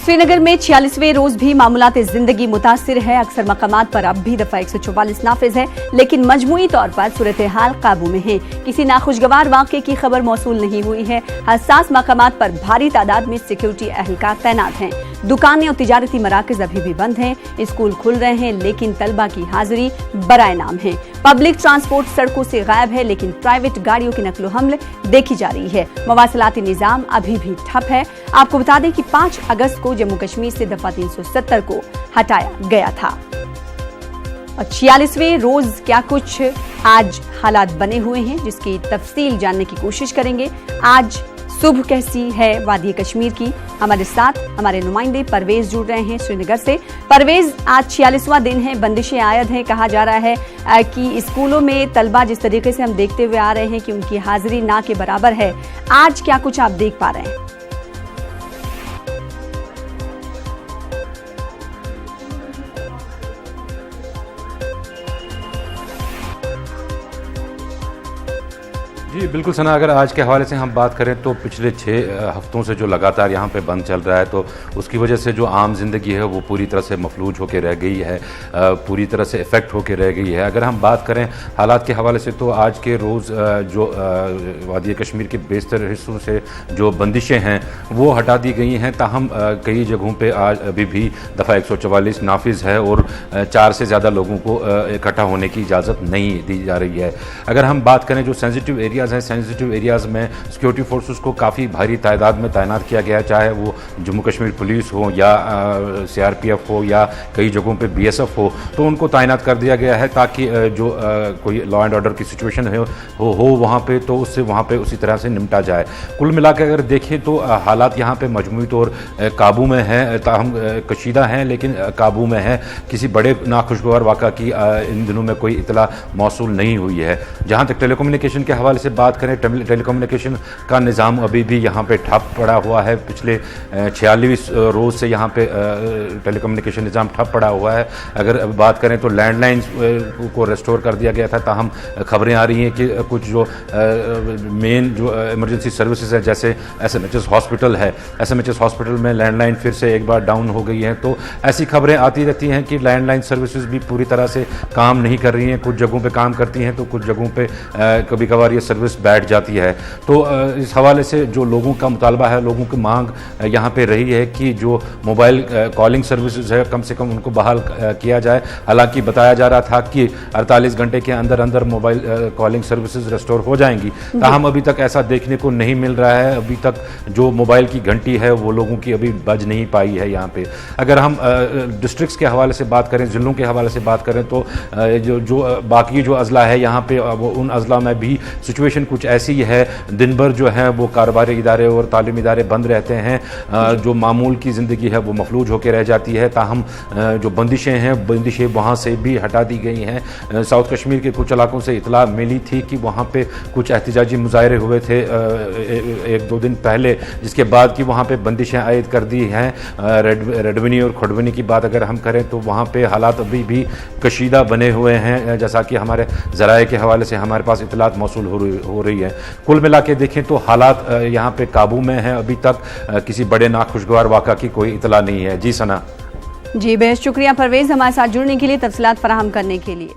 श्रीनगर में 46वें रोज भी मामूलात जिंदगी मुतासिर है। अक्सर मकामात पर अब भी दफा 144 नाफिज है, लेकिन मजमूई तौर पर सूरत हाल काबू में है। किसी नाखुशगवार वाक़े की खबर मौसूल नहीं हुई है। हसास मकामात पर भारी तादाद में सिक्योरिटी अहलकार तैनात हैं। दुकानें और तिजारती मराकज अभी भी बंद हैं। स्कूल खुल रहे हैं, लेकिन तलबा की हाजिरी बराए नाम है। पब्लिक ट्रांसपोर्ट सड़कों से गायब है, लेकिन प्राइवेट गाड़ियों की नकलो हमल देखी जा रही है। मवासलाती निजाम अभी भी ठप है। आपको बता दें कि 5 अगस्त को जम्मू कश्मीर से दफा 370 को हटाया गया था। और 46वें रोज क्या कुछ आज हालात बने हुए हैं, जिसकी तफसील जानने की कोशिश करेंगे। आज सुबह कैसी है वादी कश्मीर की, हमारे साथ हमारे नुमाइंदे परवेज जुड़ रहे हैं श्रीनगर से। परवेज, आज 46वां दिन है, बंदिशें आयद हैं। कहा जा रहा है कि स्कूलों में तलबा जिस तरीके से हम देखते हुए आ रहे हैं कि उनकी हाजिरी ना के बराबर है, आज क्या कुछ आप देख पा रहे हैं? जी बिल्कुल सना, अगर आज के हवाले से हम बात करें तो पिछले 6 हफ्तों से जो लगातार यहाँ पे बंद चल रहा है, तो उसकी वजह से जो आम जिंदगी है वो पूरी तरह से मफलूज होकर रह गई है, पूरी तरह से इफ़ेक्ट होकर रह गई है। अगर हम बात करें हालात के हवाले से, तो आज के रोज़ जो वादी कश्मीर के बेशतर हिस्सों से जो बंदिशें हैं वो हटा दी गई हैं। ताहम कई जगहों पर आज अभी भी दफ़ा 144 नाफिज है और 4 से ज़्यादा लोगों को इकट्ठा होने की इजाज़त नहीं दी जा रही है। अगर हम बात करें जो सेंसिटिव एरियाज़ हैं, सेंसिटिव एरियाज़ में सिक्योरिटी फोर्सेस को काफ़ी भारी तादाद में तैनात किया गया है, चाहे वो जम्मू कश्मीर पुलिस हो या CRPF हो या कई जगहों पे BSF हो, तो उनको तैनात कर दिया गया है ताकि जो कोई लॉ एंड ऑर्डर की सिचुएशन हो वहाँ पे, तो उससे वहाँ पे उसी तरह से निपटा जाए। कुल मिलाकर अगर देखें तो हालात यहाँ पे मजमूई तौर काबू में हैं, ताहम कशीदा हैं लेकिन काबू में है। किसी बड़े नाखुशगवार वाक़ा की इन दिनों में कोई इतला मौसूल नहीं हुई है। जहाँ तक टेलीकम्युनिकेशन के हवाले से बात करें, टेलीकम्युनिकेशन का निज़ाम अभी भी यहाँ पे ठप पड़ा हुआ है। पिछले 46 रोज़ से यहाँ पे टेलीकम्युनिकेशन निज़ाम ठप पड़ा हुआ है। अगर बात करें तो लैंडलाइंस को रेस्टोर कर दिया गया था, ताहम खबरें आ रही हैं कि कुछ जो मेन जो इमरजेंसी सर्विसेज है, जैसे SMHS हॉस्पिटल है, SMHS हॉस्पिटल में लैंडलाइन फिर से एक बार डाउन हो गई है। तो ऐसी खबरें आती रहती हैं कि लैंडलाइन सर्विसेज भी पूरी तरह से काम नहीं कर रही हैं। कुछ जगहों पे काम करती हैं तो कुछ जगहों पे कभी कभार ये सर्विस बैठ जाती है। तो इस हवाले से जो लोगों का मुतालबा है, लोगों की मांग यहाँ पे रही है कि जो मोबाइल कॉलिंग सर्विसेज है कम से कम उनको बहाल किया जाए। हालांकि बताया जा रहा था कि 48 घंटे के अंदर अंदर मोबाइल कॉलिंग सर्विसेज रेस्टोर हो जाएंगी, ताहम अभी तक ऐसा देखने को नहीं मिल रहा है। अभी तक जो मोबाइल की घंटी है वो लोगों की अभी बज नहीं पाई है यहाँ पे। अगर हम डिस्ट्रिक्ट्स के हवाले से बात करें, ज़िलों के हवाले से बात करें, तो जो बाकी जो अजला है यहाँ पे, उन अजला में भी सिचुएशन कुछ ऐसी है। दिन भर जो है वो कारोबारी इदारे और तालीमी इदारे बंद रहते हैं, जो मामूल की ज़िंदगी है वो मफलूज होकर रह जाती है। ताहम जो बंदिशें हैं, बंदिशें वहाँ से भी हटा दी गई हैं। साउथ कश्मीर के कुछ इलाकों से इतला मिली थी कि वहाँ पे कुछ एहतजाजी मुजाहरे हुए थे 1-2 दिन पहले, जिसके बाद कि वहाँ पे बंदिशें आयद कर दी हैं। रेडवनी और खडवनी की बात अगर हम करें तो वहाँ पे हालात अभी भी कशीदा बने हुए हैं, जैसा कि हमारे ज़राए के हवाले से हमारे पास इतलात मौसूल हो रही है। कुल मिला के देखें तो हालात यहाँ पे काबू में हैं। अभी तक किसी बड़े नाखुशगवार वाक़ा की कोई इतला नहीं है। जी सना। जी बेहद शुक्रिया परवेज, हमारे साथ जुड़ने के लिए, तफसीलात फराहम करने के लिए।